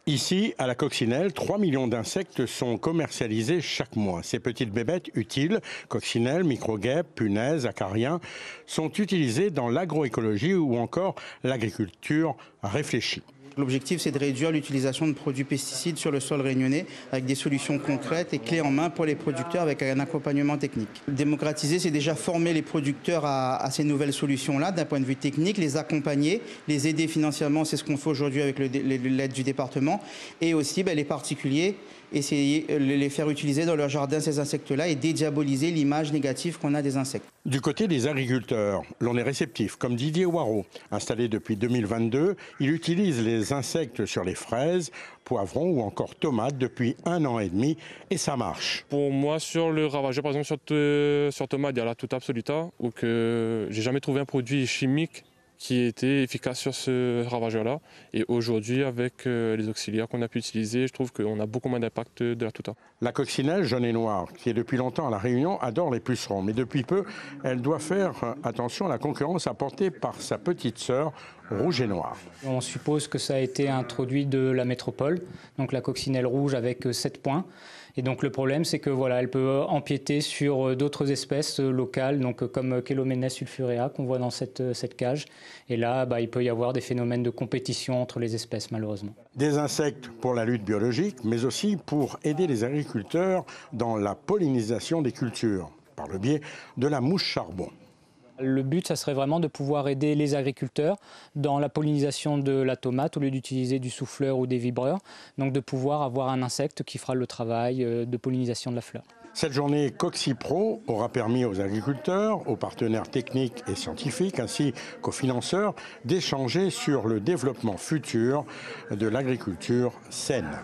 Ici, à la coccinelle, 3 millions d'insectes sont commercialisés chaque mois. Ces petites bébêtes utiles, coccinelles, micro-guêpes, punaises, acariens, sont utilisées dans l'agroécologie ou encore l'agriculture réfléchie. L'objectif, c'est de réduire l'utilisation de produits pesticides sur le sol réunionnais avec des solutions concrètes et clés en main pour les producteurs avec un accompagnement technique. Démocratiser, c'est déjà former les producteurs à ces nouvelles solutions-là d'un point de vue technique, les accompagner, les aider financièrement, c'est ce qu'on fait aujourd'hui avec l'aide du département, et aussi les particuliers, essayer de les faire utiliser dans leur jardin ces insectes-là et dédiaboliser l'image négative qu'on a des insectes. Du côté des agriculteurs, l'on est réceptif, comme Didier Waro. Installé depuis 2022, il utilise les insectes sur les fraises, poivrons ou encore tomates depuis 1 an et demi et ça marche. Pour moi, sur le ravageur, par exemple sur tomate, il y a la Tuta Absoluta, où j'ai jamais trouvé un produit chimique qui était efficace sur ce ravageur-là. Et aujourd'hui, avec les auxiliaires qu'on a pu utiliser, je trouve qu'on a beaucoup moins d'impact de la Tuta. La coccinelle jaune et noire, qui est depuis longtemps à La Réunion, adore les pucerons. Mais depuis peu, elle doit faire attention à la concurrence apportée par sa petite sœur, rouge et noire. On suppose que ça a été introduit de la métropole, donc la coccinelle rouge avec 7 points. Et donc le problème, c'est que voilà, elle peut empiéter sur d'autres espèces locales, donc comme Chelomenes sulfurea qu'on voit dans cette cage. Et là, il peut y avoir des phénomènes de compétition entre les espèces, malheureusement. Des insectes pour la lutte biologique, mais aussi pour aider les agriculteurs dans la pollinisation des cultures, par le biais de la mouche charbon. Le but, ça serait vraiment de pouvoir aider les agriculteurs dans la pollinisation de la tomate au lieu d'utiliser du souffleur ou des vibreurs. Donc de pouvoir avoir un insecte qui fera le travail de pollinisation de la fleur. Cette journée CocciPro aura permis aux agriculteurs, aux partenaires techniques et scientifiques ainsi qu'aux financeurs d'échanger sur le développement futur de l'agriculture saine.